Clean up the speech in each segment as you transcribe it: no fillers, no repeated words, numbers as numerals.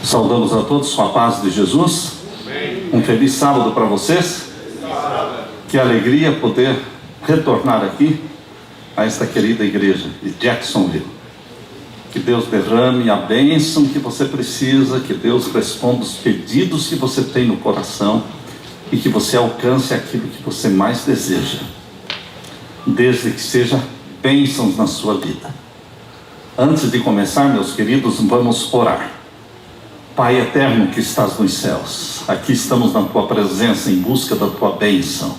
Saudamos a todos com a paz de Jesus. Um feliz sábado para vocês. Que alegria poder retornar aqui a esta querida igreja de Jacksonville. Que Deus derrame a bênção que você precisa, que Deus responda os pedidos que você tem no coração e que você alcance aquilo que você mais deseja, desde que seja bênçãos na sua vida. Antes de começar, meus queridos, vamos orar. Pai eterno que estás nos céus, aqui estamos na tua presença em busca da tua bênção.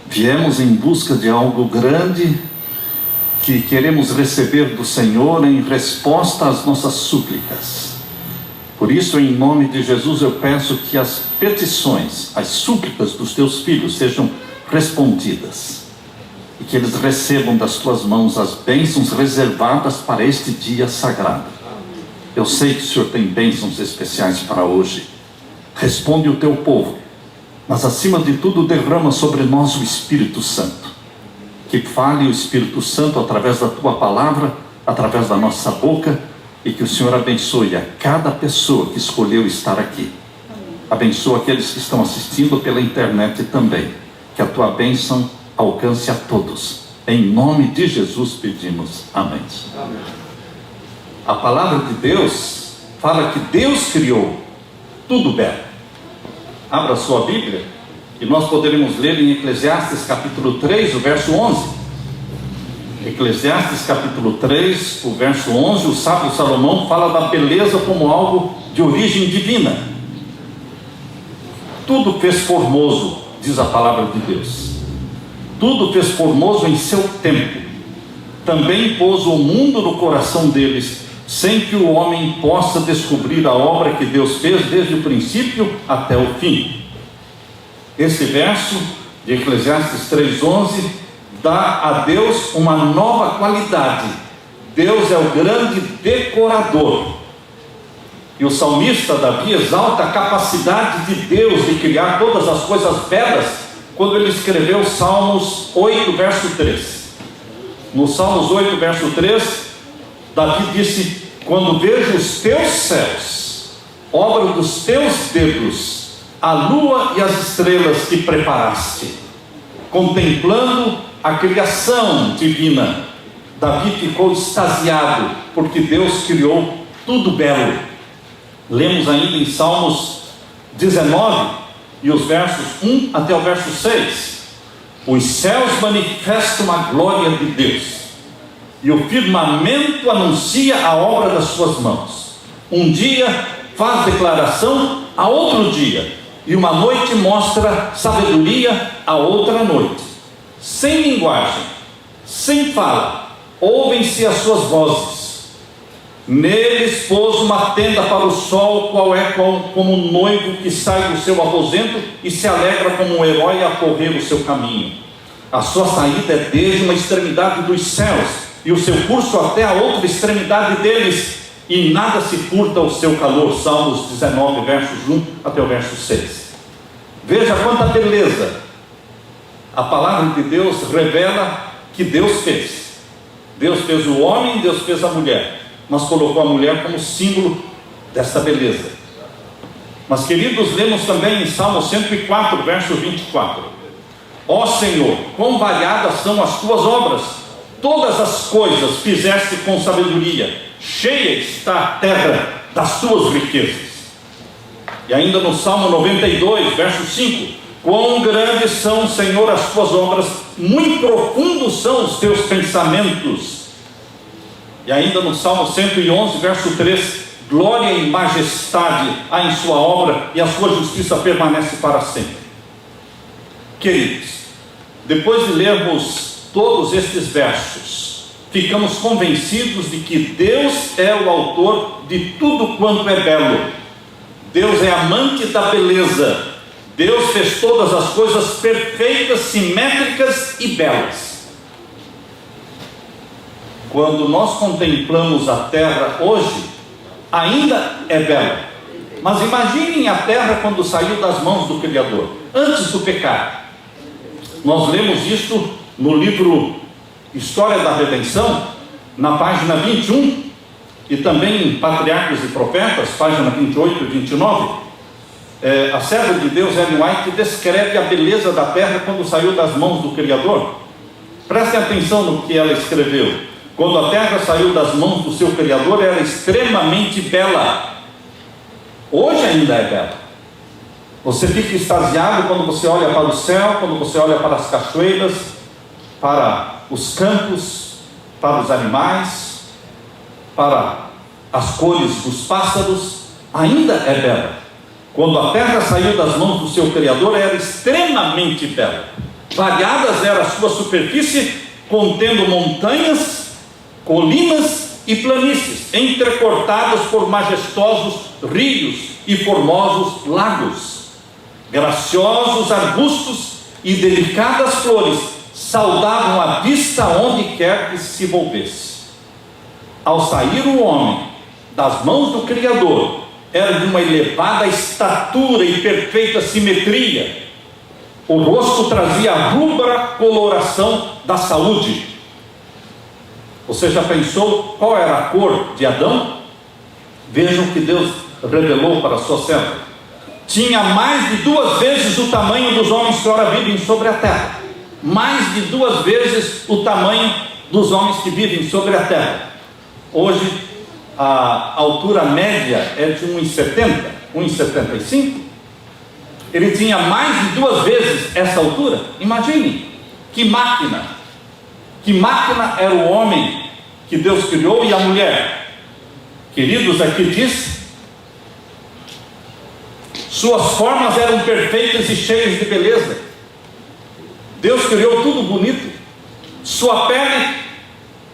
Viemos em busca de algo grande que queremos receber do Senhor em resposta às nossas súplicas. Por isso, em nome de Jesus, eu peço que as petições, as súplicas dos teus filhos sejam respondidas e que eles recebam das tuas mãos as bênçãos reservadas para este dia sagrado. Eu sei que o Senhor tem bênçãos especiais para hoje. Responde o teu povo, mas acima de tudo derrama sobre nós o Espírito Santo. Que fale o Espírito Santo através da tua palavra, através da nossa boca, e que o Senhor abençoe a cada pessoa que escolheu estar aqui. Abençoa aqueles que estão assistindo pela internet também. Que a tua bênção alcance a todos. Em nome de Jesus pedimos. Amém. Amém. A palavra de Deus fala que Deus criou tudo belo. Abra a sua Bíblia e nós poderemos ler em Eclesiastes capítulo 3, o verso 11. Eclesiastes capítulo 3, o verso 11, o sábio Salomão fala da beleza como algo de origem divina. Tudo fez formoso, diz a palavra de Deus. Tudo fez formoso em seu tempo. Também pôs o mundo no coração deles, sem que o homem possa descobrir a obra que Deus fez desde o princípio até o fim. Esse verso de Eclesiastes 3:11 dá a Deus uma nova qualidade. Deus é o grande decorador. E o salmista Davi exalta a capacidade de Deus de criar todas as coisas belas quando ele escreveu Salmos 8, verso 3. No Salmos 8, verso 3, Davi disse: quando vejo os teus céus, obra dos teus dedos, a lua e as estrelas que preparaste, contemplando a criação divina, Davi ficou extasiado, porque Deus criou tudo belo. Lemos ainda em Salmos 19, e os versos 1 até o verso 6. Os céus manifestam a glória de Deus, e o firmamento anuncia a obra das suas mãos. Um dia faz declaração a outro dia, e uma noite mostra sabedoria a outra noite. Sem linguagem, sem fala, ouvem-se as suas vozes. Neles pôs uma tenda para o sol, qual é como um noivo que sai do seu aposento e se alegra como um herói a correr o seu caminho. A sua saída é desde uma extremidade dos céus, e o seu curso até a outra extremidade deles, e nada se furta ao seu calor. Salmos 19, versos 1 até o verso 6. Veja quanta beleza. A palavra de Deus revela que Deus fez. Deus fez o homem, Deus fez a mulher, mas colocou a mulher como símbolo dessa beleza. Mas, queridos, lemos também em Salmo 104, verso 24: ó Senhor, quão variadas são as tuas obras, todas as coisas fizeste com sabedoria, cheia está a terra das tuas riquezas. E ainda no Salmo 92, verso 5: quão grandes são, Senhor, as tuas obras, muito profundos são os teus pensamentos. E ainda no Salmo 111, verso 3: glória e majestade há em sua obra, e a sua justiça permanece para sempre. Queridos, depois de lermos todos estes versos, ficamos convencidos de que Deus é o autor de tudo quanto é belo. Deus é amante da beleza. Deus fez todas as coisas perfeitas, simétricas e belas. Quando nós contemplamos a terra hoje, ainda é bela. Mas imaginem a terra quando saiu das mãos do Criador, antes do pecado. Nós lemos isto no livro História da Redenção, na página 21, e também em Patriarcas e Profetas, página 28 e 29, a serva de Deus, Ellen White, descreve a beleza da terra quando saiu das mãos do Criador. Prestem atenção no que ela escreveu. Quando a terra saiu das mãos do seu Criador, era extremamente bela. Hoje ainda é bela. Você fica extasiado quando você olha para o céu, quando você olha para as cachoeiras, para os campos, para os animais, para as cores dos pássaros. Ainda é bela. Quando a terra saiu das mãos do seu Criador, era extremamente bela. Variadas era a sua superfície, contendo montanhas, colinas e planícies, entrecortadas por majestosos rios e formosos lagos. Graciosos arbustos e delicadas flores saudavam a vista onde quer que se volvesse. Ao sair o homem das mãos do Criador, era de uma elevada estatura e perfeita simetria. O rosto trazia a rubra coloração da saúde. Você já pensou qual era a cor de Adão? Vejam o que Deus revelou para a sua serva. Tinha mais de 2 vezes o tamanho dos homens que ora vivem sobre a terra. Mais de 2 vezes o tamanho dos homens que vivem sobre a terra. Hoje a altura média é de 1,70, 1,75. Ele tinha mais de 2 vezes essa altura. Imagine, que máquina era o homem que Deus criou e a mulher. Queridos, aqui diz, suas formas eram perfeitas e cheias de beleza. Deus criou tudo bonito. Sua pele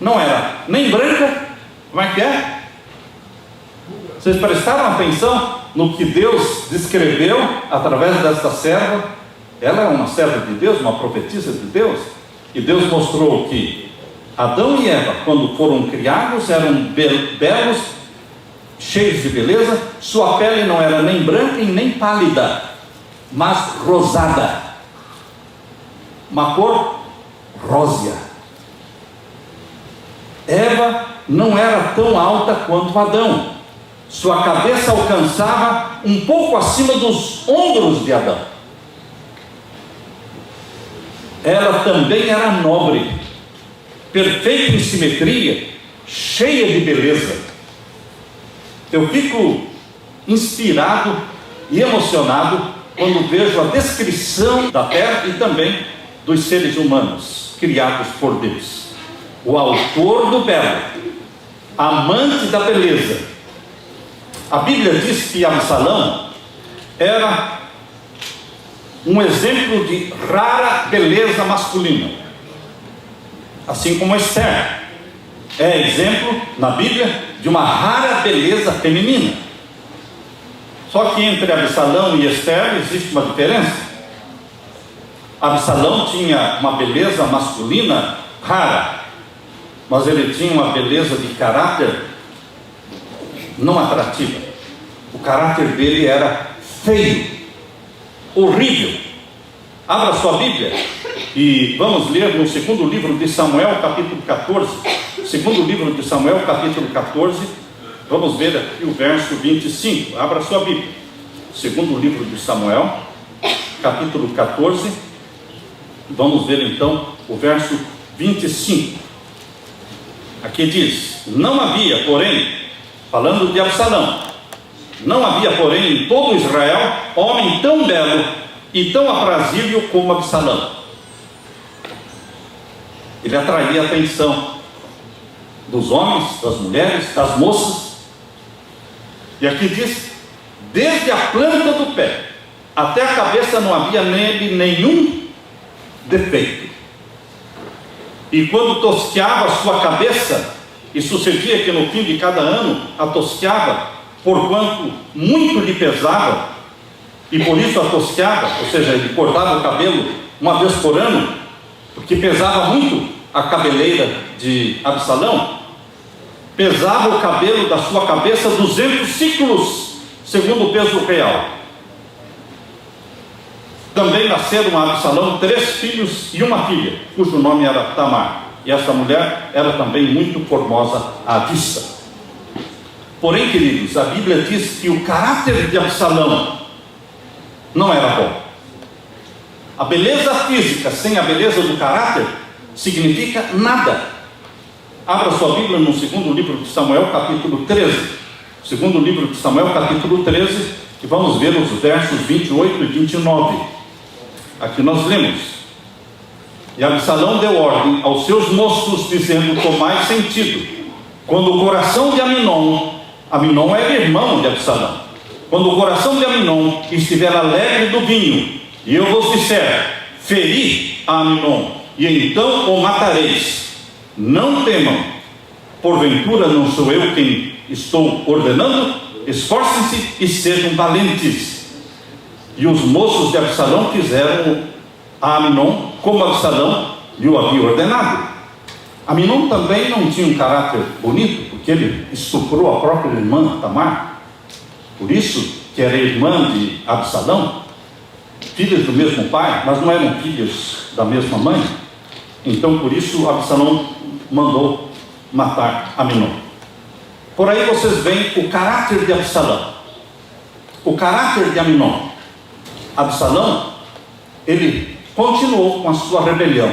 não era nem branca, como é que é? Vocês prestaram atenção no que Deus descreveu através desta serva? Ela é uma serva de Deus, uma profetisa de Deus. E Deus mostrou que Adão e Eva, quando foram criados, eram belos, cheios de beleza. Sua pele não era nem branca e nem pálida, mas rosada, uma cor rósea. Eva não era tão alta quanto Adão. Sua cabeça alcançava um pouco acima dos ombros de Adão. Ela também era nobre, perfeita em simetria, cheia de beleza. Eu fico inspirado e emocionado quando vejo a descrição da terra e também dos seres humanos criados por Deus. O autor do belo, amante da beleza. A Bíblia diz que Absalão era um exemplo de rara beleza masculina, assim como Esther é exemplo na Bíblia de uma rara beleza feminina. Só que entre Absalão e Esther existe uma diferença. Absalão tinha uma beleza masculina rara, mas ele tinha uma beleza de caráter não atrativa. O caráter dele era feio, horrível. Abra sua Bíblia e vamos ler no segundo livro de Samuel, capítulo 14. Segundo livro de Samuel, capítulo 14. Vamos ver aqui o verso 25. Abra sua Bíblia. Segundo livro de Samuel, capítulo 14. Vamos ver então o verso 25. Aqui diz: não havia, porém, falando de Absalão, não havia, porém, em todo Israel homem tão belo e tão aprazível como Absalão. Ele atraía a atenção dos homens, das mulheres, das moças. E aqui diz: desde a planta do pé até a cabeça não havia nele nenhum defeito. E quando tosqueava a sua cabeça, e sucedia que no fim de cada ano a tosqueava, porquanto muito lhe pesava, e por isso a tosqueava, ou seja, ele cortava o cabelo uma vez por ano, porque pesava muito a cabeleira de Absalão. Pesava o cabelo da sua cabeça 200 ciclos, segundo o peso real. Também nasceram a Absalão 3 filhos e uma filha, cujo nome era Tamar. E essa mulher era também muito formosa à vista. Porém, queridos, a Bíblia diz que o caráter de Absalão não era bom. A beleza física sem a beleza do caráter significa nada. Abra sua Bíblia no segundo livro de Samuel, capítulo 13. Segundo livro de Samuel, capítulo 13, e vamos ver os versos 28 e 29. Aqui nós lemos: e Absalão deu ordem aos seus moços, dizendo: tomai sentido. Quando o coração de Aminon era irmão de Absalão, quando o coração de Aminon estiver alegre do vinho, e eu vos disser: feri a Aminon, e então o matareis, não temam, porventura não sou eu quem estou ordenando? Esforcem-se e sejam valentes. E os moços de Absalão fizeram a Aminon como Absalão lhe o havia ordenado. Aminon também não tinha um caráter bonito, porque ele estuprou a própria irmã Tamar. Por isso que era irmã de Absalão, filhas do mesmo pai, mas não eram filhas da mesma mãe. Então por isso Absalão mandou matar Aminon. Por aí vocês veem o caráter de Absalão, o caráter de Aminon. Absalão, ele continuou com a sua rebelião.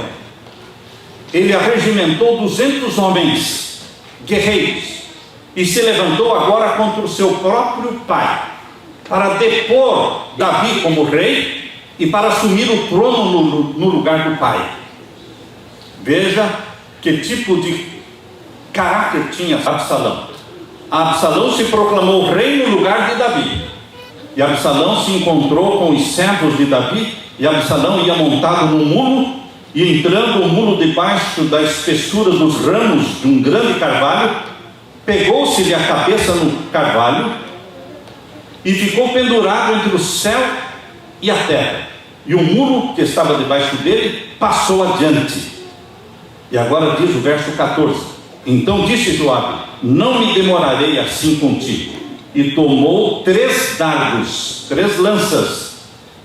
Ele arregimentou 200 homens guerreiros e se levantou agora contra o seu próprio pai, para depor Davi como rei e para assumir o trono no lugar do pai. Veja que tipo de caráter tinha Absalão. Absalão se proclamou rei no lugar de Davi, e Absalão se encontrou com os servos de Davi, e Absalão ia montado num mulo, e entrando o mulo debaixo da espessura dos ramos de um grande carvalho, pegou-se-lhe a cabeça no carvalho e ficou pendurado entre o céu e a terra, e o mulo que estava debaixo dele passou adiante. E agora diz o verso 14: então disse Joabe: não me demorarei assim contigo. E tomou 3 dardos, 3 lanças,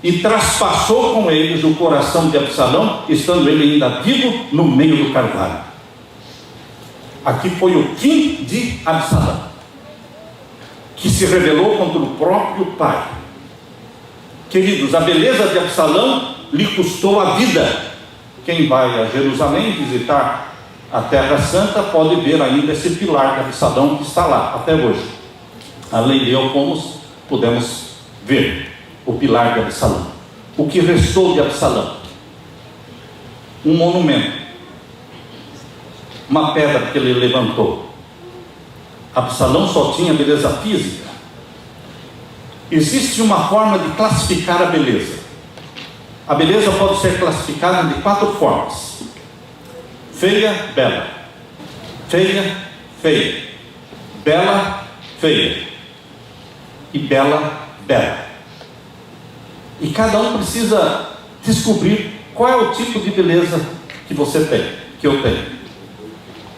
e traspassou com eles o coração de Absalão, estando ele ainda vivo no meio do carvalho. Aqui foi o fim de Absalão, que se rebelou contra o próprio pai. Queridos, a beleza de Absalão lhe custou a vida. Quem vai a Jerusalém visitar a Terra Santa pode ver ainda esse pilar de Absalão que está lá até hoje. Além de Leopoldo, podemos ver o pilar de Absalão. O que restou de Absalão? Um monumento, uma pedra que ele levantou. Absalão só tinha beleza física. Existe uma forma de classificar a beleza. A beleza pode ser classificada de 4 formas: feia, bela; feia, feia; bela, feia; e bela, bela. E cada um precisa descobrir qual é o tipo de beleza que você tem, que eu tenho.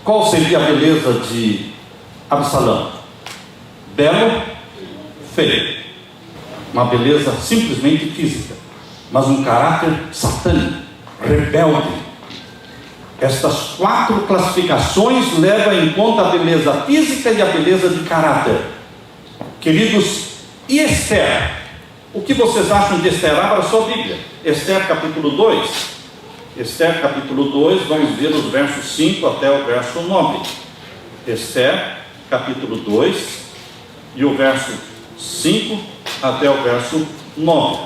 Qual seria a beleza de Absalão? Belo, feio. Uma beleza simplesmente física, mas um caráter satânico, rebelde. Estas 4 classificações levam em conta a beleza física e a beleza de caráter. Queridos, e Esther? O que vocês acham de Esther? Abra sua Bíblia. Esther capítulo 2. Esther capítulo 2, vamos ver os versos 5 até o verso 9. Esther capítulo 2 e o verso 5 até o verso 9.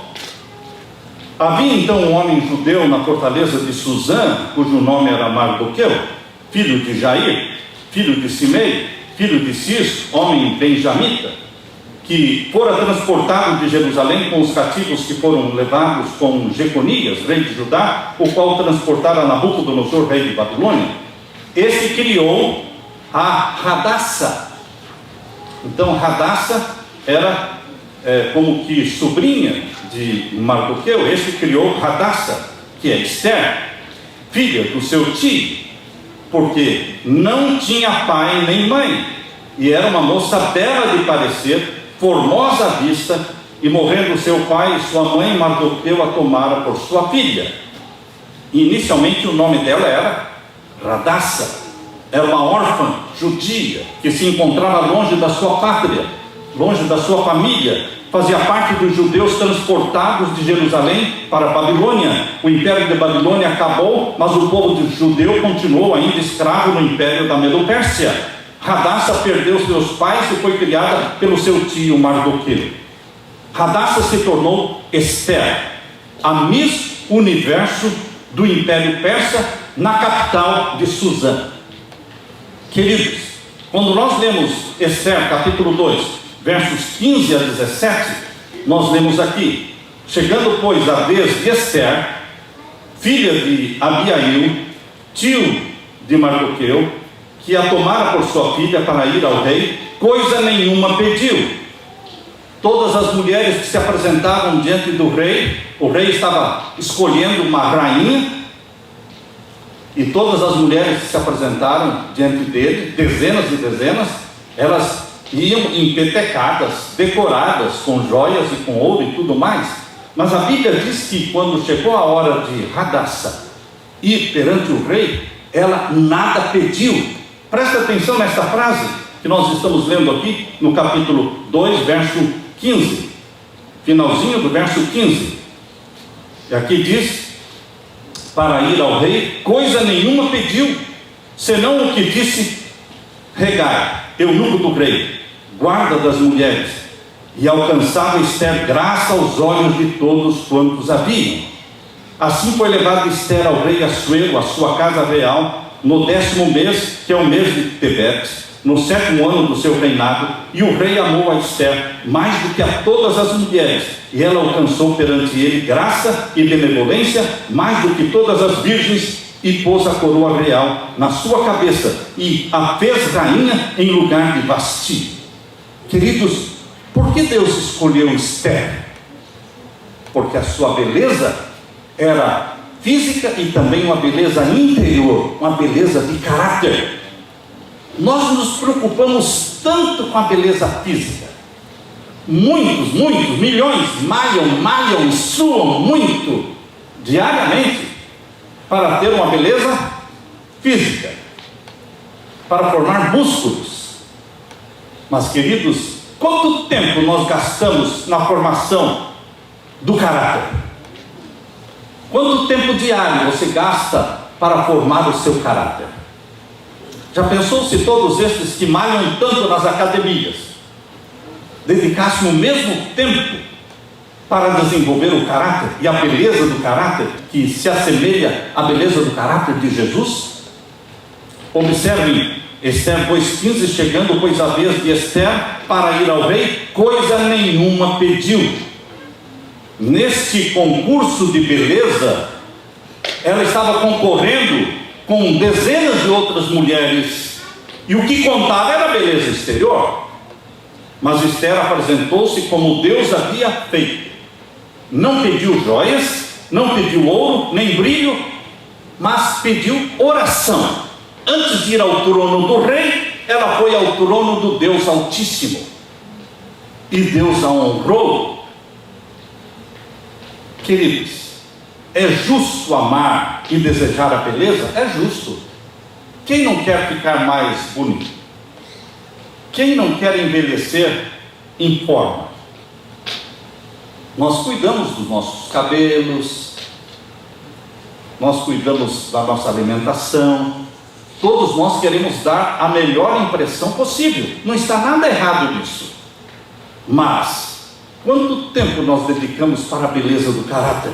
Havia então um homem judeu na fortaleza de Suzã, cujo nome era Mardoqueu, filho de Jair, filho de Simei, filho de Cis, homem benjamita, que fora transportado de Jerusalém com os cativos que foram levados com Jeconias, rei de Judá, o qual transportara Nabucodonosor, rei de Babilônia. Esse criou a Hadassa. Então Hadassa era como que sobrinha de Mardoqueu. Esse criou Hadassa, que é Esther, filha do seu tio, porque não tinha pai nem mãe, e era uma moça bela de parecer, formosa à vista, e morrendo seu pai e sua mãe, Mardoqueu a tomara por sua filha. E inicialmente o nome dela era Radassa. era uma órfã judia que se encontrava longe da sua pátria, longe da sua família. Fazia parte dos judeus transportados de Jerusalém para a Babilônia. O império de Babilônia acabou, mas o povo judeu continuou ainda escravo no império da Medo-Pérsia. Radassa perdeu seus pais e foi criada pelo seu tio Mardoqueu. Radassa se tornou Esther, a Miss Universo do Império Persa, na capital de Suzã. Queridos, quando nós lemos Esther capítulo 2, versos 15 a 17, nós lemos aqui: chegando, pois, a vez de Esther, filha de Abiail, tio de Mardoqueu, que a tomara por sua filha para ir ao rei, coisa nenhuma pediu. Todas as mulheres que se apresentavam diante do rei, o rei estava escolhendo uma rainha, e todas as mulheres que se apresentaram diante dele, dezenas e dezenas, elas iam empetecadas, decoradas com joias e com ouro e tudo mais. Mas a Bíblia diz que quando chegou a hora de Radassa ir perante o rei, ela nada pediu. Presta atenção nesta frase que nós estamos lendo aqui no capítulo 2, verso 15, finalzinho do verso 15. E aqui diz: para ir ao rei, coisa nenhuma pediu, senão o que disse Hegai, eunuco do rei, guarda das mulheres, e alcançava Esther graça aos olhos de todos quantos haviam. Assim foi levada Esther ao rei Assuero, à sua casa real, no 10º mês, que é o mês de Tebete, no 7º ano do seu reinado, e o rei amou a Esther mais do que a todas as mulheres, e ela alcançou perante ele graça e benevolência mais do que todas as virgens, e pôs a coroa real na sua cabeça, e a fez rainha em lugar de Vasti. Queridos, por que Deus escolheu Esther? Porque a sua beleza era física e também uma beleza interior, uma beleza de caráter. Nós nos preocupamos tanto com a beleza física. Muitos, milhões malham e suam muito diariamente para ter uma beleza física, para formar músculos. Mas, queridos, quanto tempo nós gastamos na formação do caráter? Quanto tempo diário você gasta para formar o seu caráter? Já pensou se todos esses que malham tanto nas academias dedicassem o mesmo tempo para desenvolver o caráter e a beleza do caráter, que se assemelha à beleza do caráter de Jesus? Observem Esther 2,15: chegando, pois, a vez de Esther para ir ao rei, coisa nenhuma pediu. Neste concurso de beleza, ela estava concorrendo com dezenas de outras mulheres, e o que contava era a beleza exterior. Mas Esther apresentou-se como Deus havia feito. Não pediu joias, não pediu ouro, nem brilho, mas pediu oração. Antes de ir ao trono do rei, ela foi ao trono do Deus Altíssimo, e Deus a honrou. Queridos, é justo amar e desejar a beleza? É justo. Quem não quer ficar mais bonito? Quem não quer envelhecer em forma? Nós cuidamos dos nossos cabelos, nós cuidamos da nossa alimentação, todos nós queremos dar a melhor impressão possível, não está nada errado nisso. Mas quanto tempo nós dedicamos para a beleza do caráter?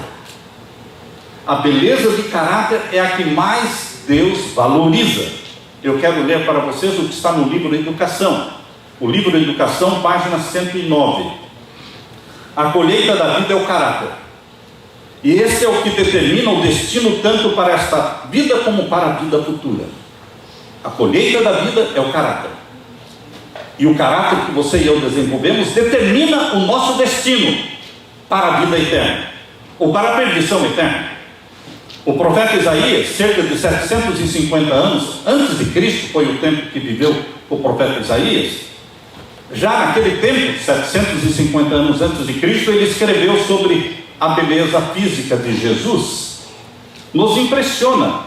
A beleza de caráter é a que mais Deus valoriza. Eu quero ler para vocês o que está no livro Educação. O livro Educação, página 109. A colheita da vida é o caráter. E esse é o que determina o destino tanto para esta vida como para a vida futura. A colheita da vida é o caráter. E o caráter que você e eu desenvolvemos determina o nosso destino para a vida eterna, ou para a perdição eterna. O profeta Isaías, cerca de 750 anos antes de Cristo, foi o tempo que viveu o profeta Isaías. Já naquele tempo, 750 anos antes de Cristo, ele escreveu sobre a beleza física de Jesus. Nos impressiona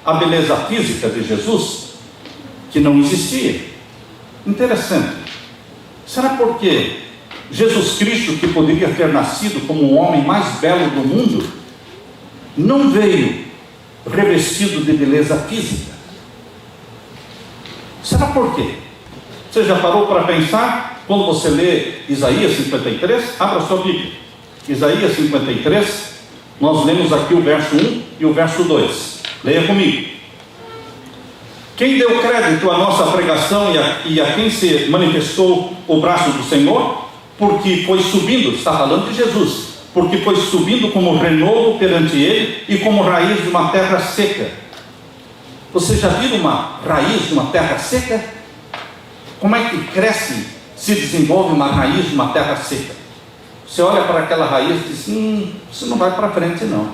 a beleza física de Jesus. que não existia. Interessante. Será porque Jesus Cristo, que poderia ter nascido como o homem mais belo do mundo, não veio revestido de beleza física? Será por quê? Você já parou para pensar? Quando você lê Isaías 53, abra sua Bíblia. Isaías 53, nós lemos aqui o verso 1 e o verso 2. Leia comigo. Quem deu crédito à nossa pregação e a quem se manifestou o braço do Senhor? Porque foi subindo, está falando de Jesus, porque foi subindo como renovo perante ele e como raiz de uma terra seca. Você já viu uma raiz de uma terra seca? Como é que cresce, se desenvolve uma raiz de uma terra seca? Você olha para aquela raiz e diz, isso não vai para frente não.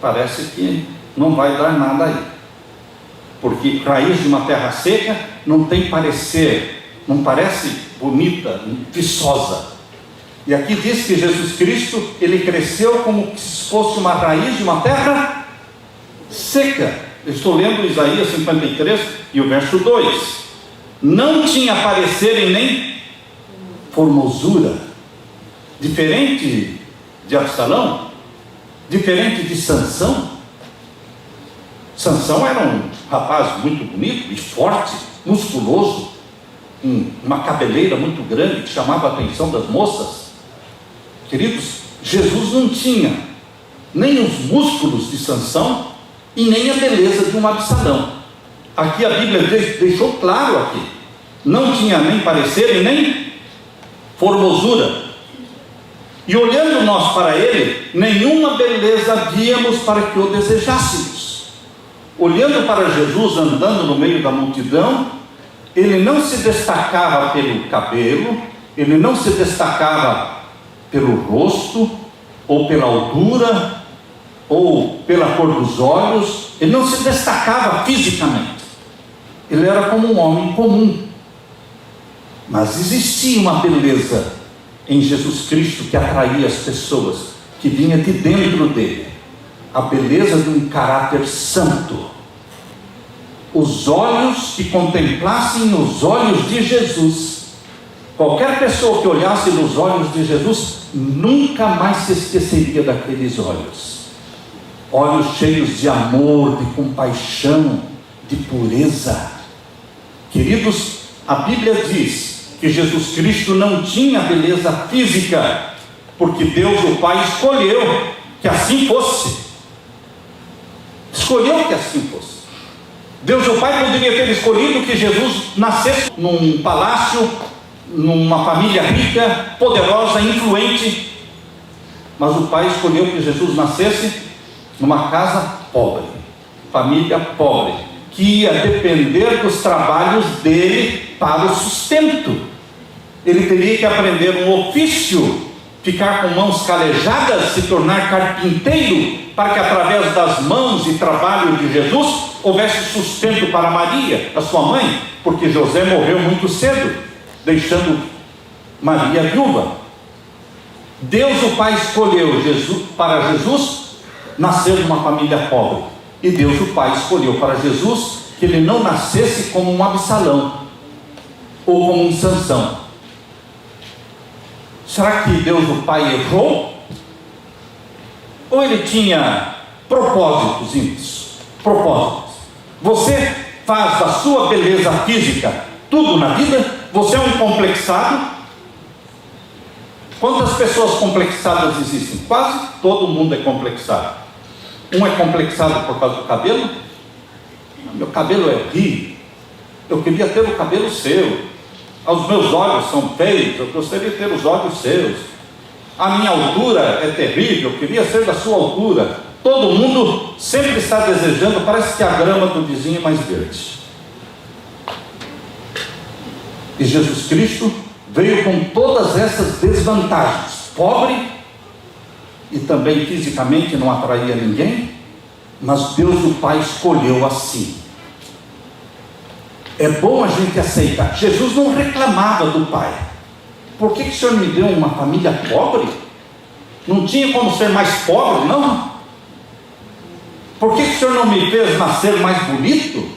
Parece que não vai dar nada aí. Porque raiz de uma terra seca não tem parecer, não parece bonita, viçosa. E aqui diz que Jesus Cristo, ele cresceu como se fosse uma raiz de uma terra seca. Eu estou lendo Isaías 53 e o verso 2. Não tinha parecer e nem formosura. Diferente de Absalão, diferente de Sansão. Sansão era um rapaz muito bonito e forte, musculoso, uma cabeleira muito grande que chamava a atenção das moças. Queridos, Jesus não tinha nem os músculos de Sansão e nem a beleza de um Absalão. Aqui a Bíblia deixou claro aqui, não tinha nem parecer e nem formosura. E olhando nós para ele, nenhuma beleza víamos para que o desejássemos. Olhando para Jesus andando no meio da multidão, ele não se destacava pelo cabelo, ele não se destacava pelo rosto, ou pela altura, ou pela cor dos olhos, ele não se destacava fisicamente. Ele era como um homem comum. Mas existia uma beleza em Jesus Cristo que atraía as pessoas, que vinha de dentro dele, a beleza de um caráter santo. Os olhos que contemplassem os olhos de Jesus, qualquer pessoa que olhasse nos olhos de Jesus, nunca mais se esqueceria daqueles olhos. Olhos cheios de amor, de compaixão, de pureza. Queridos, a Bíblia diz que Jesus Cristo não tinha beleza física, porque Deus o Pai escolheu que assim fosse. Escolheu que assim fosse. Deus o Pai poderia ter escolhido que Jesus nascesse num palácio, numa família rica, poderosa, influente, mas o Pai escolheu que Jesus nascesse numa casa pobre, família pobre, que ia depender dos trabalhos dele para o sustento. Ele teria que aprender um ofício, ficar com mãos calejadas, se tornar carpinteiro, para que através das mãos e trabalho de Jesus houvesse sustento para Maria, a sua mãe, porque José morreu muito cedo, deixando Maria viúva. Deus o Pai escolheu para Jesus nascer numa família pobre, e Deus o Pai escolheu para Jesus que ele não nascesse como um Absalão ou como um Sansão. Será que Deus o Pai errou? Ou ele tinha propósitos nisso? Propósitos. Você faz da sua beleza física tudo na vida? Você é um complexado? Quantas pessoas complexadas existem? Quase todo mundo é complexado. Um é complexado por causa do cabelo. Meu cabelo é horrível, eu queria ter o cabelo seu. Os meus olhos são feios, eu gostaria de ter os olhos seus. A minha altura é terrível, eu queria ser da sua altura. Todo mundo sempre está desejando, parece que a grama do vizinho é mais verde. E Jesus Cristo veio com todas essas desvantagens. Pobre, e também fisicamente não atraía ninguém, mas Deus o Pai escolheu assim. É bom a gente aceitar. Jesus não reclamava do Pai. Por que o Senhor me deu uma família pobre? Não tinha como ser mais pobre, não? Por que o Senhor não me fez nascer mais bonito?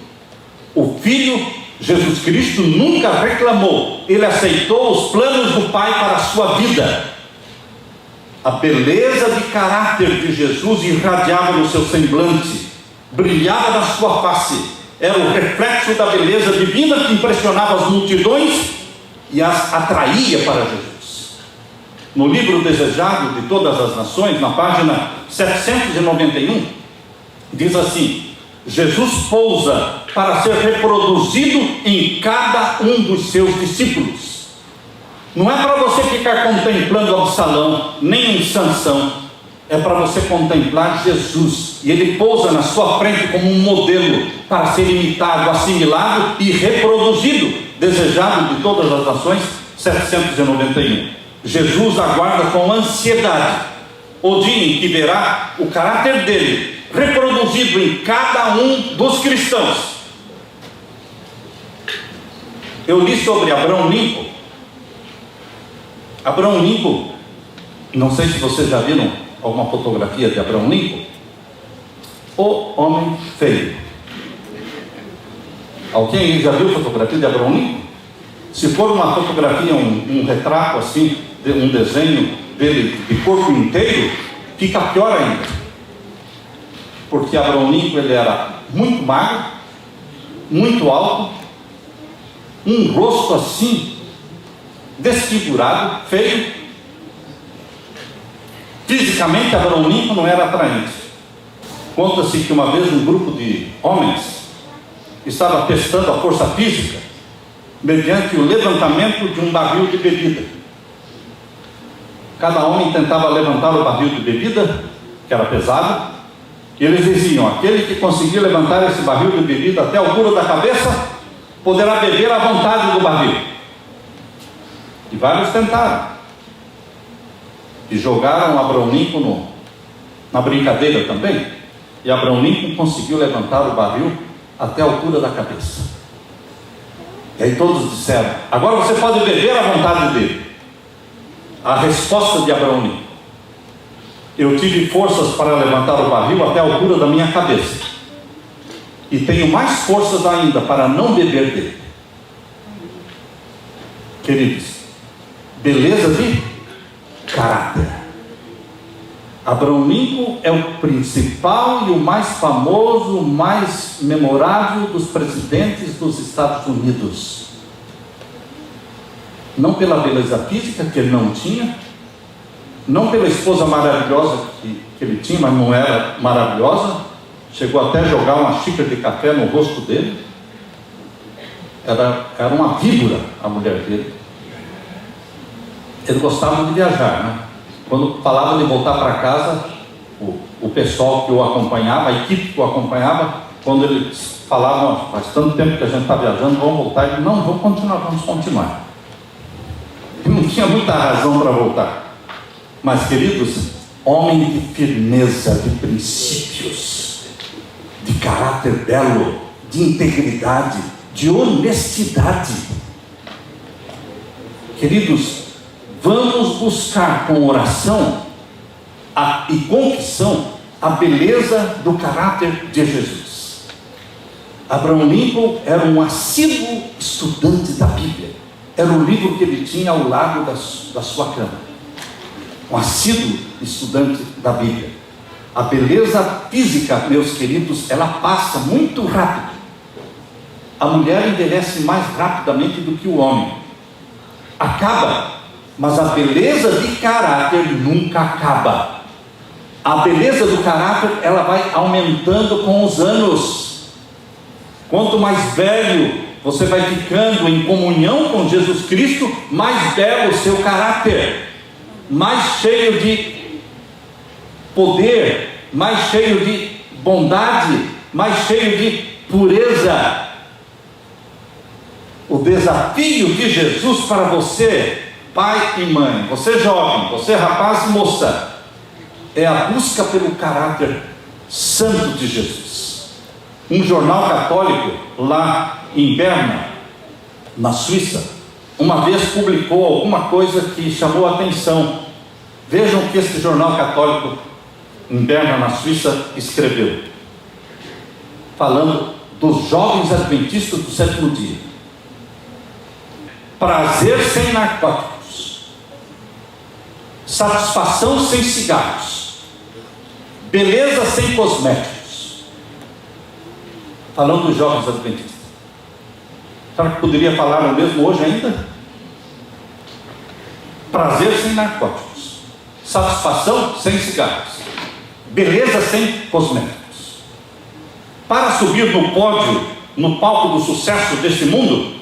O Filho, Jesus Cristo, nunca reclamou. Ele aceitou os planos do Pai para a sua vida. A beleza de caráter de Jesus irradiava no seu semblante, brilhava na sua face. Era o reflexo da beleza divina que impressionava as multidões e as atraía para Jesus. No livro Desejado de Todas as Nações, na página 791, diz assim: Jesus pousa para ser reproduzido em cada um dos seus discípulos. Não é para você ficar contemplando Absalão, nem um Sansão. É para você contemplar Jesus. E ele pousa na sua frente como um modelo para ser imitado, assimilado e reproduzido. Desejado de Todas as Nações, 791. Jesus aguarda com ansiedade o dia em que verá o caráter dele reproduzido em cada um dos cristãos. Eu li sobre Abrão Lincoln. Abrão Lincoln, não sei se vocês já viram alguma fotografia de Abrão Lincoln. O homem feio. Alguém já viu fotografia de Abrão Lincoln? Se for uma fotografia, um retrato assim, um desenho dele de corpo inteiro, fica pior ainda. Porque Abrão Lincoln, ele era muito magro, muito alto, um rosto assim, desfigurado, feio. Fisicamente, Abrão Lincoln não era atraente. Conta-se que uma vez um grupo de homens estava testando a força física mediante o levantamento de um barril de bebida. Cada homem tentava levantar o barril de bebida, que era pesado, e eles diziam: aquele que conseguir levantar esse barril de bebida até a altura da cabeça, poderá beber à vontade do barril. E vários tentaram. E jogaram Abrão Lincoln na brincadeira também. E Abrão Lincoln conseguiu levantar o barril até a altura da cabeça. E aí todos disseram: agora você pode beber à vontade dele. A resposta de Abrão Lincoln: eu tive forças para levantar o barril até a altura da minha cabeça, e tenho mais forças ainda para não beber dele. Queridos, beleza de caráter. Abrão Lincoln é o principal e o mais famoso, o mais memorável dos presidentes dos Estados Unidos. Não pela beleza física, que ele não tinha, não pela esposa maravilhosa que ele tinha, mas não era maravilhosa, chegou até a jogar uma xícara de café no rosto dele. Era uma víbora a mulher dele. Ele gostava de viajar, né? Quando falava de voltar para casa, o pessoal que o acompanhava, a equipe que o acompanhava, quando eles falavam: faz tanto tempo que a gente está viajando, vamos voltar. Ele: não, vamos continuar. Ele não tinha muita razão para voltar. Mas, queridos, homem de firmeza, de princípios, de caráter belo, de integridade, de honestidade. Queridos, vamos buscar com oração e confissão a beleza do caráter de Jesus. Abrão Lincoln era um assíduo estudante da Bíblia. Era o livro que ele tinha ao lado da sua cama. Um assíduo estudante da Bíblia. A beleza física, meus queridos, ela passa muito rápido. A mulher envelhece mais rapidamente do que o homem. Acaba, mas a beleza de caráter nunca acaba. A beleza do caráter, ela vai aumentando com os anos. Quanto mais velho você vai ficando em comunhão com Jesus Cristo, mais belo o seu caráter, mais cheio de poder, mais cheio de bondade, mais cheio de pureza. O desafio de Jesus para você, pai e mãe, você jovem, você rapaz e moça, é a busca pelo caráter santo de Jesus. Um jornal católico lá em Berna, na Suíça, uma vez publicou alguma coisa que chamou a atenção. Vejam o que esse jornal católico em Berna, na Suíça, escreveu, falando dos jovens adventistas do sétimo dia: prazer sem narcóticos, satisfação sem cigarros, beleza sem cosméticos. Falando dos jovens adventistas. Será que poderia falar o mesmo hoje ainda? Prazer sem narcóticos, satisfação sem cigarros, beleza sem cosméticos. Para subir no pódio, no palco do sucesso deste mundo,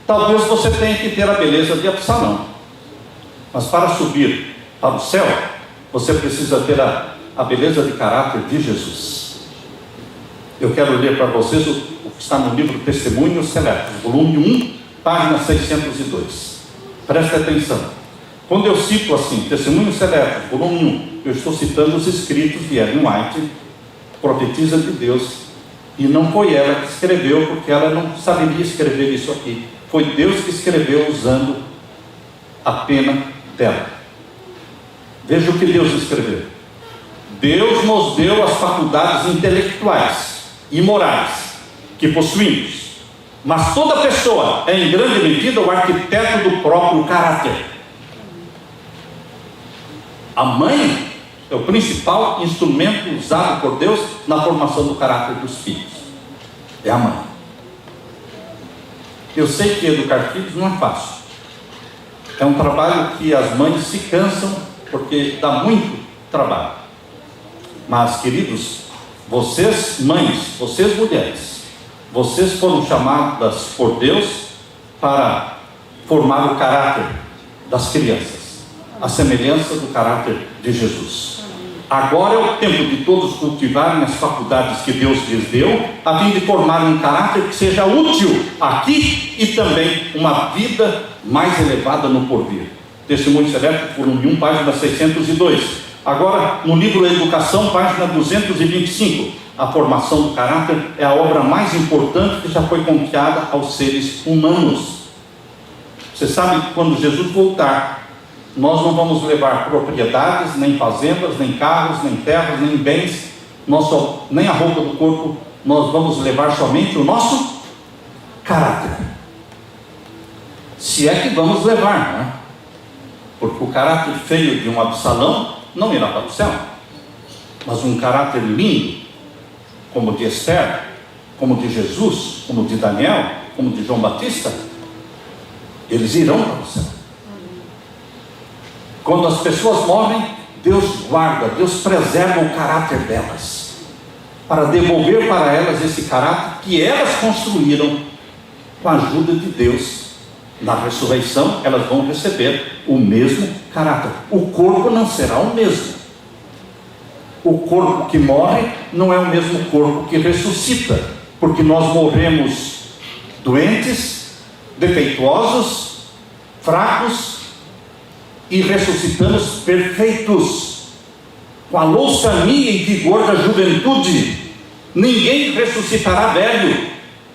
talvez você tenha que ter a beleza de Absalão. Mas para subir para o céu, você precisa ter a beleza de caráter de Jesus. Eu quero ler para vocês o que está no livro Testemunhos Seletos, volume 1, página 602. Preste atenção. Quando eu cito assim, Testemunhos Seletos, volume 1, eu estou citando os escritos de Ellen White, profetisa de Deus. E não foi ela que escreveu, porque ela não saberia escrever isso aqui. Foi Deus que escreveu usando a pena dela. Veja o que Deus escreveu. Deus nos deu as faculdades intelectuais e morais que possuímos, mas toda pessoa é em grande medida o arquiteto do próprio caráter. A mãe é o principal instrumento usado por Deus na formação do caráter dos filhos. É a mãe. Eu sei que educar filhos não é fácil. É um trabalho que as mães se cansam, porque dá muito trabalho. Mas, queridos, vocês mães, vocês mulheres, vocês foram chamadas por Deus para formar o caráter das crianças, a semelhança do caráter de Jesus. Agora é o tempo de todos cultivarem as faculdades que Deus lhes deu, a fim de formarem um caráter que seja útil aqui e também uma vida mais elevada no porvir. Testemunho Seleto, volume 1, página 602. Agora, no livro Educação, página 225. A formação do caráter é a obra mais importante que já foi confiada aos seres humanos. Você sabe que quando Jesus voltar, nós não vamos levar propriedades, nem fazendas, nem carros, nem terras, nem bens, nem a roupa do corpo. Nós vamos levar somente o nosso caráter. Se é que vamos levar, não é? Porque o caráter feio de um Absalão não irá para o céu. Mas um caráter lindo, como de Esther, como de Jesus, como de Daniel, como de João Batista, eles irão para o céu. Quando as pessoas morrem, Deus guarda, Deus preserva o caráter delas, para devolver para elas esse caráter que elas construíram com a ajuda de Deus. Na ressurreição, elas vão receber o mesmo caráter. O corpo não será o mesmo. O corpo que morre não é o mesmo corpo que ressuscita, porque nós morremos doentes, defeituosos, fracos, e ressuscitamos perfeitos, com a louçania e vigor da juventude. Ninguém ressuscitará velho.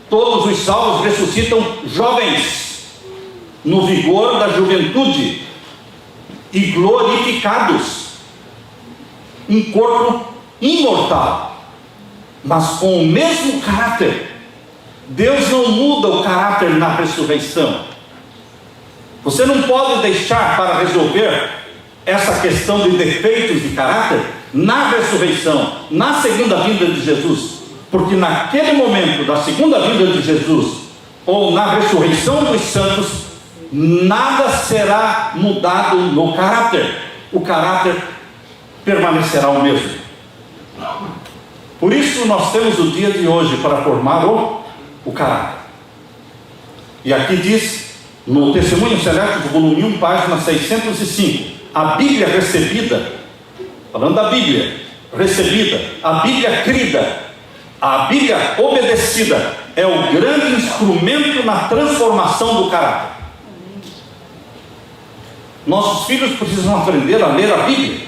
Todos os salvos ressuscitam jovens, no vigor da juventude, e glorificados. Um corpo imortal, mas com o mesmo caráter. Deus não muda o caráter na ressurreição. Você não pode deixar para resolver essa questão de defeitos de caráter na ressurreição, na segunda vinda de Jesus, porque naquele momento da segunda vinda de Jesus, ou na ressurreição dos santos, nada será mudado no caráter. O caráter permanecerá o mesmo. Por isso nós temos o dia de hoje para formar o caráter. E aqui diz, no Testemunho Seleto, volume 1, página 605, a Bíblia recebida, falando da Bíblia recebida, a Bíblia crida, a Bíblia obedecida, é o grande instrumento na transformação do caráter. Nossos filhos precisam aprender a ler a Bíblia.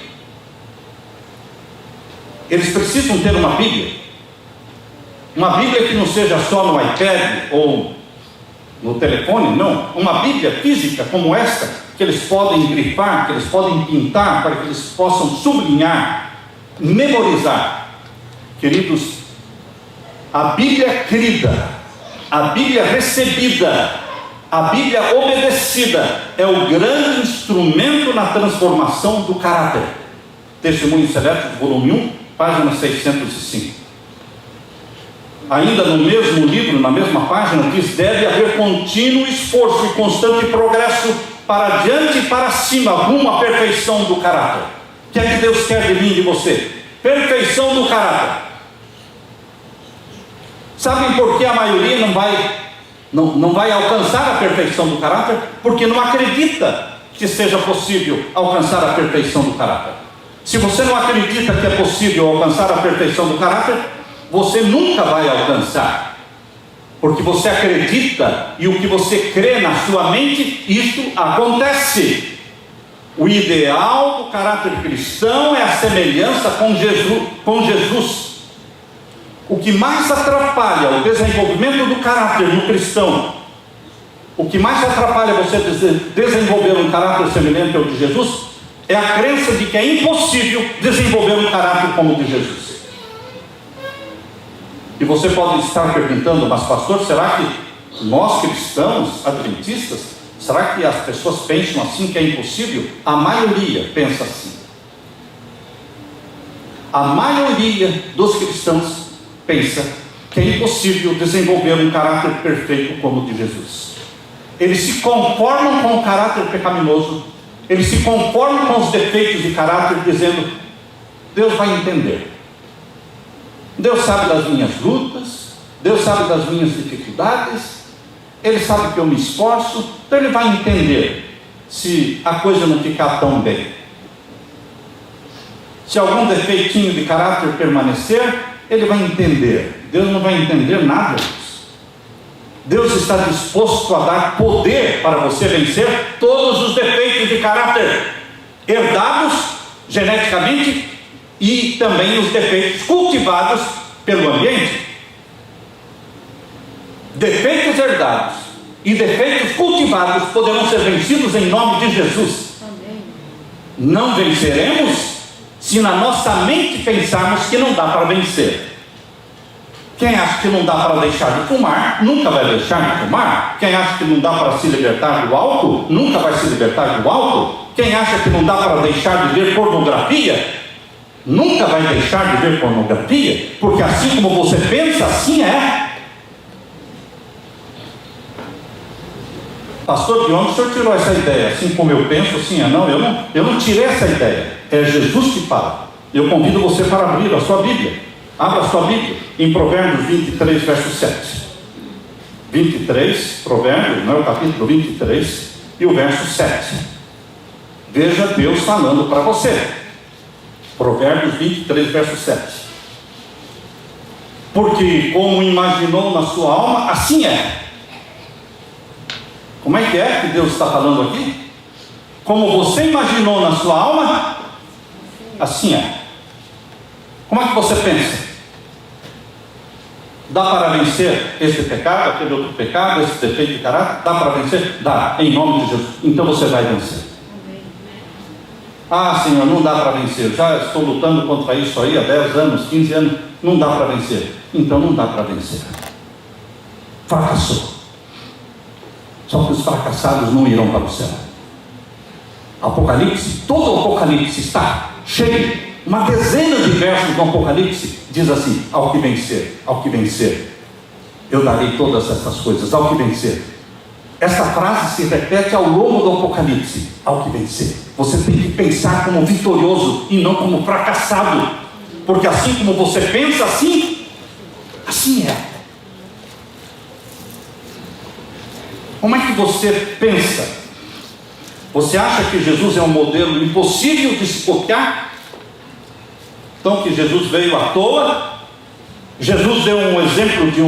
Eles precisam ter uma Bíblia. Uma Bíblia que não seja só no iPad ou no telefone, não. Uma Bíblia física como esta, que eles podem grifar, que eles podem pintar, para que eles possam sublinhar, memorizar. Queridos, A Bíblia crida, a Bíblia recebida, a Bíblia obedecida é o grande instrumento na transformação do caráter. Testemunhos Seletos, volume 1, página 605. Ainda no mesmo livro, na mesma página, diz: deve haver contínuo esforço e constante progresso para diante e para cima, rumo à perfeição do caráter. O que é que Deus quer de mim e de você? Perfeição do caráter. Sabem por que a maioria não vai alcançar a perfeição do caráter? Porque não acredita que seja possível alcançar a perfeição do caráter. Se você não acredita que é possível alcançar a perfeição do caráter, você nunca vai alcançar, porque você acredita, e o que você crê na sua mente, isso acontece. O ideal do caráter cristão é a semelhança com Jesus. O que mais atrapalha o desenvolvimento do caráter no cristão, o que mais atrapalha você desenvolver um caráter semelhante ao de Jesus, é a crença de que é impossível desenvolver um caráter como o de Jesus. E você pode estar perguntando: mas pastor, será que nós cristãos adventistas, será que as pessoas pensam assim, que é impossível? A maioria pensa assim. A maioria dos cristãos pensa que é impossível desenvolver um caráter perfeito como o de Jesus. Eles se conformam com o caráter pecaminoso, eles se conformam com os defeitos de caráter, dizendo: Deus vai entender, Deus sabe das minhas lutas, Deus sabe das minhas dificuldades, Ele sabe que eu me esforço, então Ele vai entender se a coisa não ficar tão bem. Se algum defeitinho de caráter permanecer, Ele vai entender. Deus não vai entender nada disso. Deus está disposto a dar poder para você vencer todos os defeitos de caráter herdados geneticamente e também os defeitos cultivados pelo ambiente. Defeitos herdados e defeitos cultivados poderão ser vencidos em nome de Jesus. Amém. Não venceremos se na nossa mente pensarmos que não dá para vencer. Quem acha que não dá para deixar de fumar, nunca vai deixar de fumar. Quem acha que não dá para se libertar do álcool, nunca vai se libertar do álcool. Quem acha que não dá para deixar de ver pornografia, nunca vai deixar de ver pornografia, porque assim como você pensa, assim é. Pastor, de onde o senhor tirou essa ideia? Assim como eu penso, assim é. Não, eu não tirei essa ideia. É Jesus que fala. Eu convido você para abrir a sua Bíblia. Abra a sua Bíblia em Provérbios 23, verso 7. 23, Provérbios, não é o capítulo 23, e o verso 7. Veja Deus falando para você. Provérbios 23, verso 7. Porque como imaginou na sua alma, assim é. Como é que Deus está falando aqui? Como você imaginou na sua alma, assim é. Como é que você pensa? Dá para vencer esse pecado, aquele outro pecado, esse defeito de caráter? Dá para vencer? Dá, em nome de Jesus. Então você vai vencer. Ah, Senhor, não dá para vencer. Já estou lutando contra isso aí há 10 anos, 15 anos. Não dá para vencer. Então não dá para vencer. Fracassou. Só que os fracassados não irão para o céu. Apocalipse, todo o Apocalipse está cheio. Uma dezena de versos do Apocalipse diz assim: ao que vencer, eu darei todas essas coisas, ao que vencer. Essa frase se repete ao longo do Apocalipse: ao que vencer. Você tem que pensar como vitorioso e não como fracassado, porque assim como você pensa, assim é. Como é que você pensa? Você acha que Jesus é um modelo impossível de se copiar? Então que Jesus veio à toa? Jesus deu um exemplo de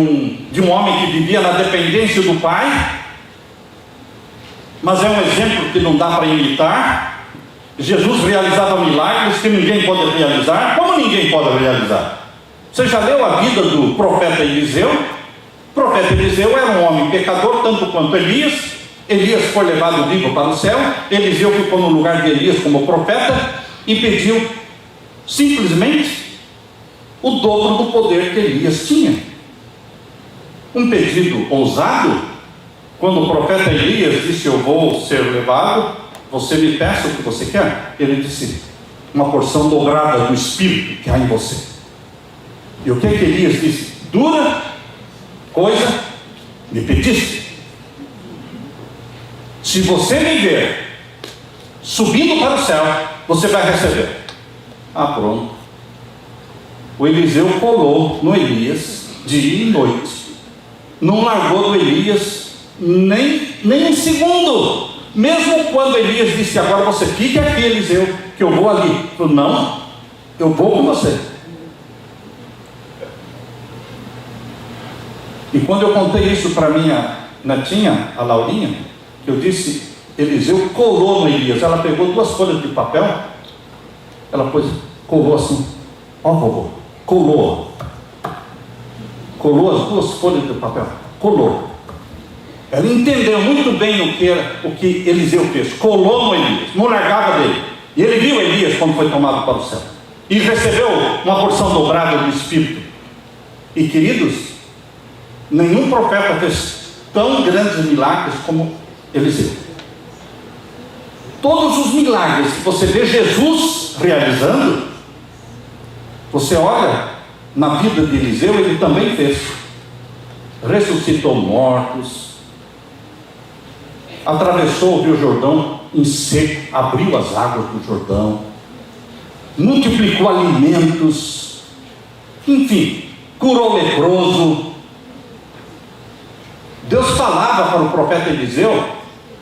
um homem que vivia na dependência do Pai, mas é um exemplo que não dá para imitar. Jesus realizava milagres que ninguém pode realizar. Como ninguém pode realizar? Você já leu a vida do profeta Eliseu? O profeta Eliseu era um homem pecador, tanto quanto Elias. Elias foi levado vivo para o céu. Eliseu ficou no lugar de Elias como profeta e pediu simplesmente o dobro do poder que Elias tinha. Um pedido ousado, quando o profeta Elias disse: eu vou ser levado, você me peça o que você quer. Ele disse: uma porção dobrada do Espírito que há em você. E o que Elias disse? Dura coisa me pediste. Se você me ver subindo para o céu, você vai receber. Ah, pronto. O Eliseu colou no Elias dia e noite. Não largou do Elias nem um segundo. Mesmo quando Elias disse: agora você fique aqui, Eliseu, que eu vou ali. Ele falou: não, eu vou com você. E quando eu contei isso para minha netinha, a Laurinha, que eu disse: Eliseu colou no Elias. Ela pegou 2 folhas de papel, ela colou assim. Ó, vovô, colou as 2 folhas de papel, colou. Ela entendeu muito bem o que Eliseu fez. Colou no Elias, não largava dele. E ele viu Elias quando foi tomado para o céu, e recebeu uma porção dobrada do Espírito. E queridos, nenhum profeta fez tão grandes milagres como Eliseu. Todos os milagres que você vê Jesus realizando, você olha na vida de Eliseu, ele também fez. Ressuscitou mortos, atravessou o Rio Jordão em seco, abriu as águas do Jordão, multiplicou alimentos, enfim, curou o leproso. Deus falava para o profeta Eliseu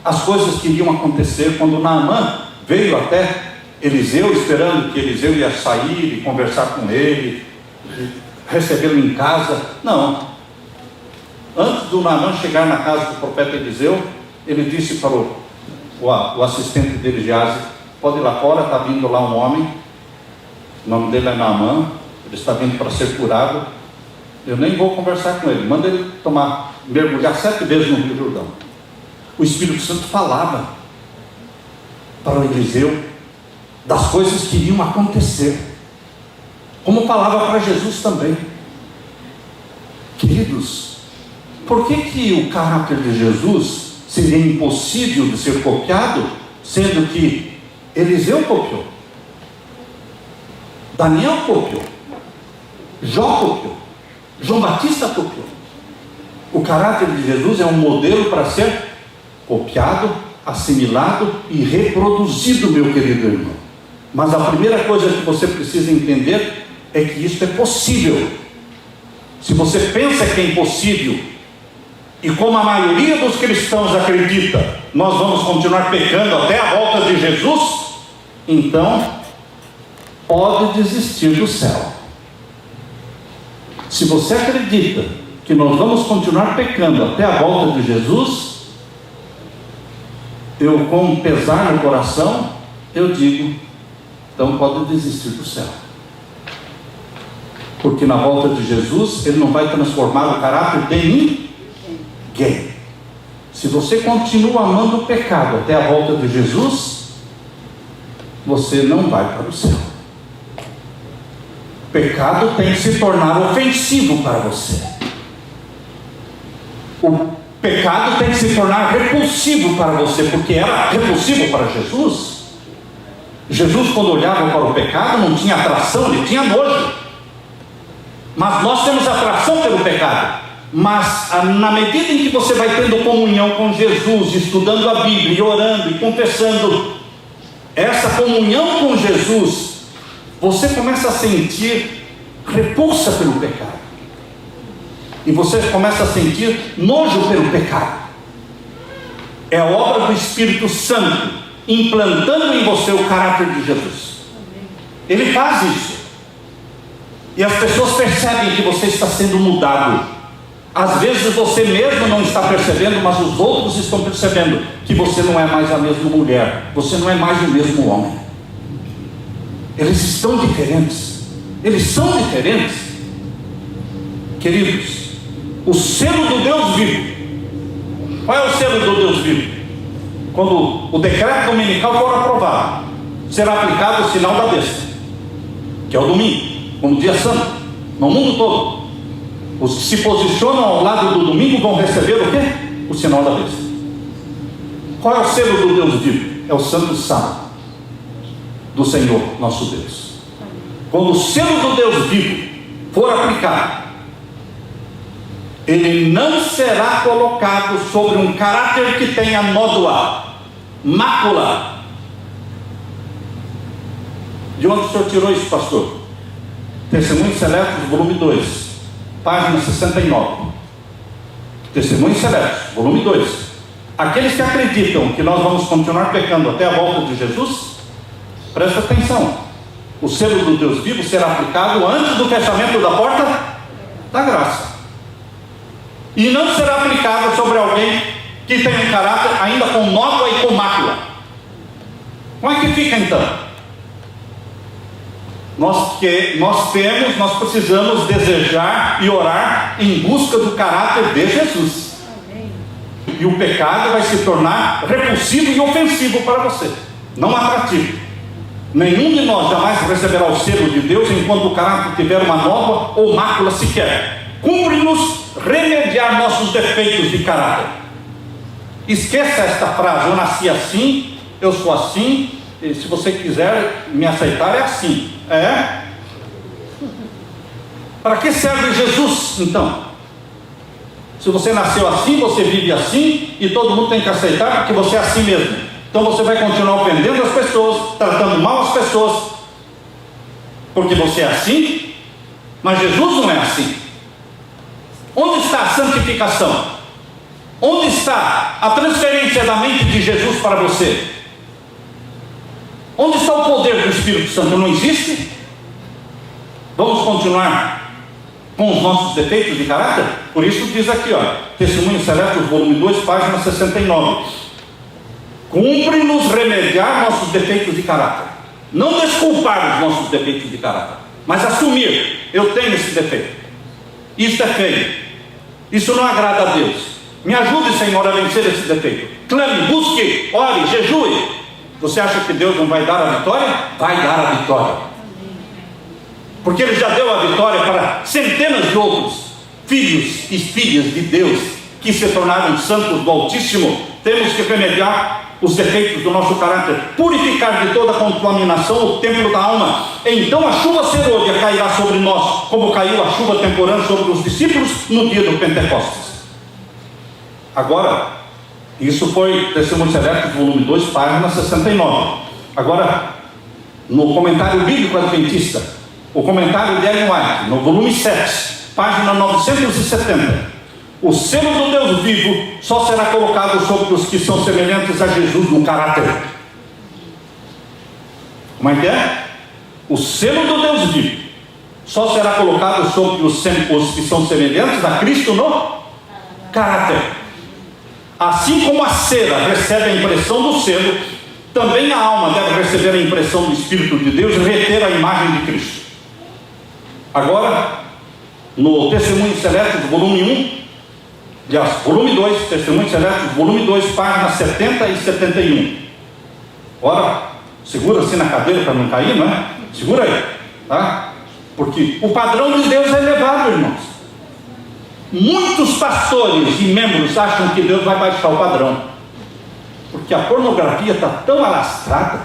as coisas que iriam acontecer. Quando Naamã veio até Eliseu, esperando que Eliseu ia sair e conversar com ele, recebê-lo em casa. Não. Antes do Naamã chegar na casa do profeta Eliseu, ele disse para o assistente dele, Geazi: pode ir lá fora, está vindo lá um homem, o nome dele é Naamã, ele está vindo para ser curado. Eu nem vou conversar com ele, manda ele mergulhar 7 vezes no Rio Jordão. O Espírito Santo falava para o Eliseu das coisas que iriam acontecer, como falava para Jesus também. Queridos, por que o caráter de Jesus seria impossível de ser copiado, sendo que Eliseu copiou, Daniel copiou, Jó copiou, João Batista copiou? O caráter de Jesus é um modelo para ser copiado, assimilado e reproduzido, meu querido irmão. Mas a primeira coisa que você precisa entender é que isso é possível. Se você pensa que é impossível, e como a maioria dos cristãos acredita, nós vamos continuar pecando até a volta de Jesus, então pode desistir do céu. Se você acredita que nós vamos continuar pecando até a volta de Jesus, eu, com pesar no coração, eu digo: então pode desistir do céu. Porque na volta de Jesus, Ele não vai transformar o caráter de ninguém. Se você continua amando o pecado até a volta de Jesus, você não vai para o céu. O pecado tem que se tornar ofensivo para você. O pecado tem que se tornar repulsivo para você, porque era repulsivo para Jesus. Jesus, quando olhava para o pecado, não tinha atração, ele tinha nojo. Mas nós temos atração pelo pecado. Mas na medida em que você vai tendo comunhão com Jesus, estudando a Bíblia, e orando, e confessando essa comunhão com Jesus, você começa a sentir repulsa pelo pecado. E você começa a sentir nojo pelo pecado. É a obra do Espírito Santo implantando em você o caráter de Jesus. Ele faz isso. E as pessoas percebem que você está sendo mudado. Às vezes você mesmo não está percebendo, mas os outros estão percebendo que você não é mais a mesma mulher, você não é mais o mesmo homem. Eles estão diferentes. Eles são diferentes. Queridos, o selo do Deus vivo. Qual é o selo do Deus vivo? Quando o decreto dominical for aprovado, será aplicado o sinal da besta, que é o domingo, como dia santo, no mundo todo. Os que se posicionam ao lado do domingo vão receber o quê? O sinal da besta. Qual é o selo do Deus vivo? É o santo sábado do Senhor nosso Deus. Quando o selo do Deus vivo for aplicado, ele não será colocado sobre um caráter que tenha nódoa, mácula. De onde o senhor tirou isso, pastor? Testemunhos Seletos, volume 2, página 69. Testemunhos Seletos, volume 2. Aqueles que acreditam que nós vamos continuar pecando até a volta de Jesus, presta atenção. O selo do Deus vivo será aplicado antes do fechamento da porta da graça. E não será aplicado sobre alguém que tem um caráter ainda com nódoa e com mácula. Como é que fica então? Nós precisamos desejar e orar em busca do caráter de Jesus. E o pecado vai se tornar repulsivo e ofensivo para você, não atrativo. Nenhum de nós jamais receberá o selo de Deus enquanto o caráter tiver uma nódoa ou mácula sequer. Cumpre-nos remediar nossos defeitos de caráter. Esqueça esta frase: eu nasci assim, eu sou assim, e se você quiser me aceitar é assim. Para que serve Jesus então? Se você nasceu assim, você vive assim, e todo mundo tem que aceitar porque você é assim mesmo. Então você vai continuar ofendendo as pessoas, tratando mal as pessoas, porque você é assim. Mas Jesus não é assim. Onde está a santificação? Onde está a transferência da mente de Jesus para você? Onde está o poder do Espírito Santo? Não existe? Vamos continuar com os nossos defeitos de caráter? Por isso diz aqui, Testemunhos Seletos, volume 2, página 69. Cumpre-nos remediar nossos defeitos de caráter. Não desculpar os nossos defeitos de caráter, mas assumir: eu tenho esse defeito, isso é feio, isso não agrada a Deus. Me ajude, Senhor, a vencer esse defeito. Clame, busque, ore, jejue. Você acha que Deus não vai dar a vitória? Vai dar a vitória, porque Ele já deu a vitória para centenas de outros filhos e filhas de Deus que se tornaram santos do Altíssimo. Temos que remediar os defeitos do nosso caráter, purificar de toda contaminação o templo da alma. Então a chuva serôdia cairá sobre nós, como caiu a chuva temporã sobre os discípulos no dia do Pentecostes. Agora, isso foi Testemunhos Seletos, volume 2, página 69. Agora, no comentário bíblico adventista, o comentário de Ellen White, no volume 7, página 970. O selo do Deus vivo só será colocado sobre os que são semelhantes a Jesus no caráter. Como é que é? O selo do Deus vivo só será colocado sobre os que são semelhantes a Cristo no caráter. Assim como a cera recebe a impressão do selo, também a alma deve receber a impressão do Espírito de Deus e reter a imagem de Cristo. Agora, no Testemunhos Seletos, volume 1, volume 2, Testemunhos Seletos, volume 2, páginas 70 e 71. Ora, segura assim na cadeira para não cair, não é? Segura aí, tá? Porque o padrão de Deus é elevado, irmãos. Muitos pastores e membros acham que Deus vai baixar o padrão, porque a pornografia está tão alastrada,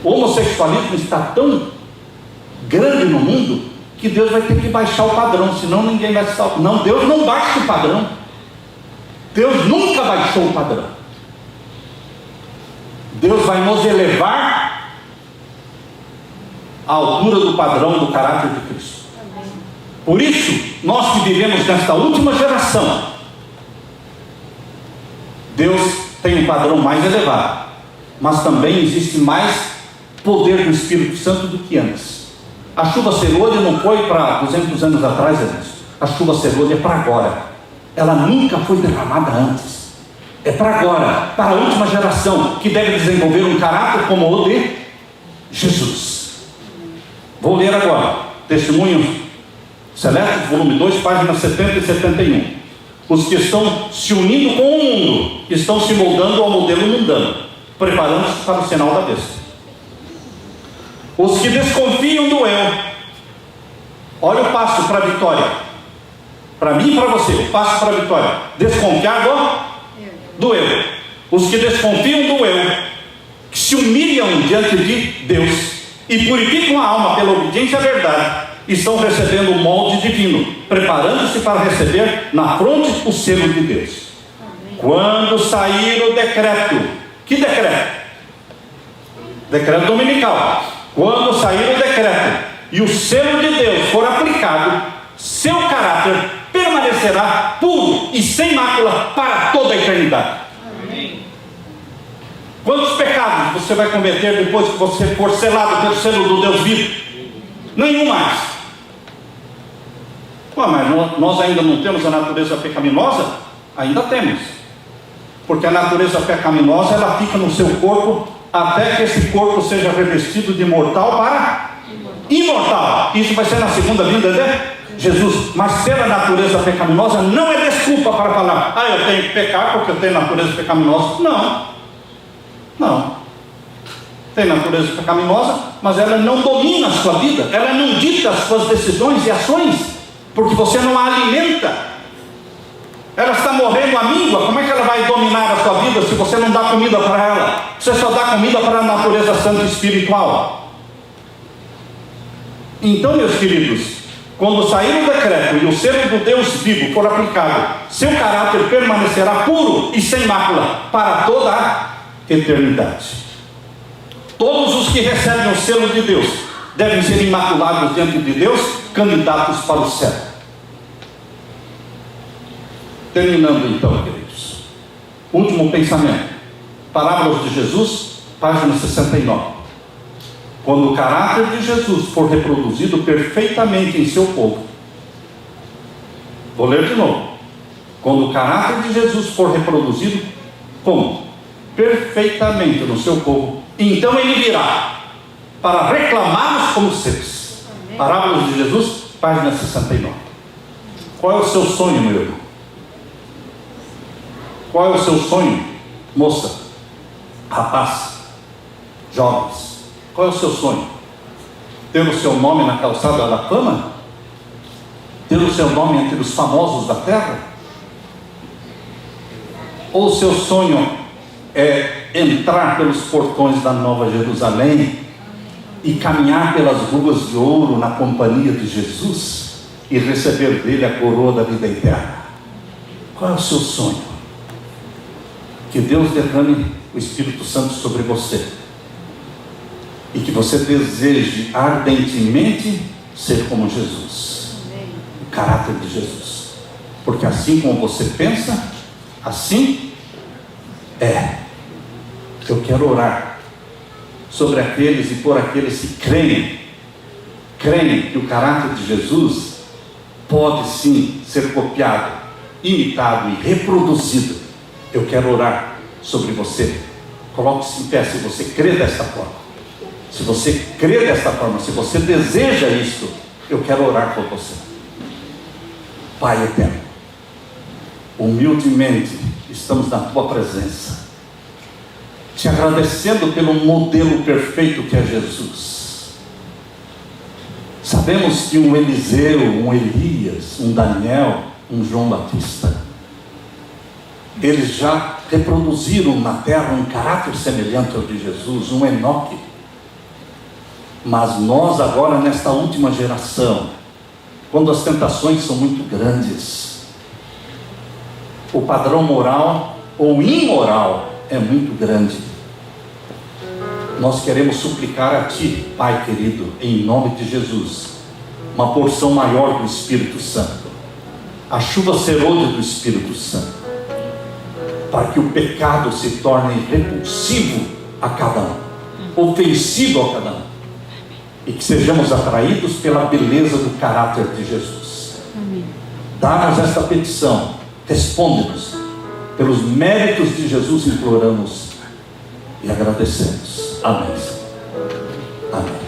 o homossexualismo está tão grande no mundo, que Deus vai ter que baixar o padrão, senão ninguém vai se salvar. Não, Deus não baixa o padrão. Deus nunca baixou o padrão. Deus vai nos elevar à altura do padrão do caráter de Cristo. Por isso, nós que vivemos nesta última geração, Deus tem um padrão mais elevado, mas também existe mais poder do Espírito Santo do que antes. A chuva serôdia não foi para 200 anos atrás, irmãos. A chuva serôdia é para agora. Ela nunca foi derramada antes. É para agora, para a última geração, que deve desenvolver um caráter como o de Jesus. Vou ler agora Testemunhos Seletos, volume 2, páginas 70 e 71. Os que estão se unindo com o mundo estão se moldando ao modelo mundano, preparando-se para o sinal da besta. Os que desconfiam do eu Olha o passo para a vitória. Para mim e para você, o passo para a vitória. Desconfiar do eu. Os que desconfiam do eu, que se humilham diante de Deus e purificam a alma pela obediência à verdade, estão recebendo o molde divino, preparando-se para receber na fronte o selo de Deus. Quando sair o decreto, que decreto? Decreto dominical. Quando sair o decreto e o selo de Deus for aplicado, seu caráter permanecerá puro e sem mácula para toda a eternidade. Amém. Quantos pecados você vai cometer depois que você for selado pelo selo do Deus vivo? Nenhum mais. Mas nós ainda não temos a natureza pecaminosa? Ainda temos. Porque a natureza pecaminosa, ela fica no seu corpo até que esse corpo seja revestido de mortal para imortal. Isso vai ser na segunda vinda de Jesus. Mas ter a natureza pecaminosa não é desculpa para falar: eu tenho que pecar porque eu tenho natureza pecaminosa. Não. Tem natureza pecaminosa, mas ela não domina a sua vida, ela não dita as suas decisões e ações, porque você não a alimenta. Ela está morrendo à míngua. Como é que ela vai dominar a sua vida se você não dá comida para ela? Você só dá comida para a natureza santa e espiritual. Então, meus queridos, quando sair o decreto e o selo do Deus vivo for aplicado, seu caráter permanecerá puro e sem mácula para toda a eternidade. Todos os que recebem o selo de Deus devem ser imaculados diante de Deus, candidatos para o céu. Terminando então, queridos, último pensamento, Parábolas de Jesus, página 69. Quando o caráter de Jesus for reproduzido perfeitamente em seu povo, vou ler de novo. Quando o caráter de Jesus for reproduzido como? Perfeitamente no seu povo, então ele virá para reclamá-los como seus. Parábolas de Jesus, página 69. Qual é o seu sonho, meu irmão? Qual é o seu sonho, moça, rapaz, jovens? Qual é o seu sonho? Ter o seu nome na calçada da fama? Ter o seu nome entre os famosos da terra? Ou o seu sonho é entrar pelos portões da Nova Jerusalém e caminhar pelas ruas de ouro na companhia de Jesus e receber dele a coroa da vida eterna? Qual é o seu sonho? Que Deus derrame o Espírito Santo sobre você e que você deseje ardentemente ser como Jesus. Amém. O caráter de Jesus, porque assim como você pensa, assim é. Eu quero orar sobre aqueles e por aqueles que creem que o caráter de Jesus pode sim ser copiado, imitado e reproduzido. Eu quero orar sobre você. Coloque-se em pé se você crê desta forma. Se você crê desta forma, se você deseja isto, eu quero orar por você. Pai eterno, humildemente estamos na tua presença, te agradecendo pelo modelo perfeito que é Jesus. Sabemos que um Eliseu, um Elias, um Daniel, um João Batista, eles já reproduziram na terra um caráter semelhante ao de Jesus, um Enoque. Mas nós agora, nesta última geração, quando as tentações são muito grandes, o padrão moral ou imoral é muito grande, nós queremos suplicar a Ti, Pai querido, em nome de Jesus, uma porção maior do Espírito Santo, a chuva serôdia do Espírito Santo, para que o pecado se torne repulsivo a cada um, ofensivo a cada um, e que sejamos atraídos pela beleza do caráter de Jesus. Dá-nos esta petição, responde-nos, pelos méritos de Jesus imploramos e agradecemos. Amém. Amém.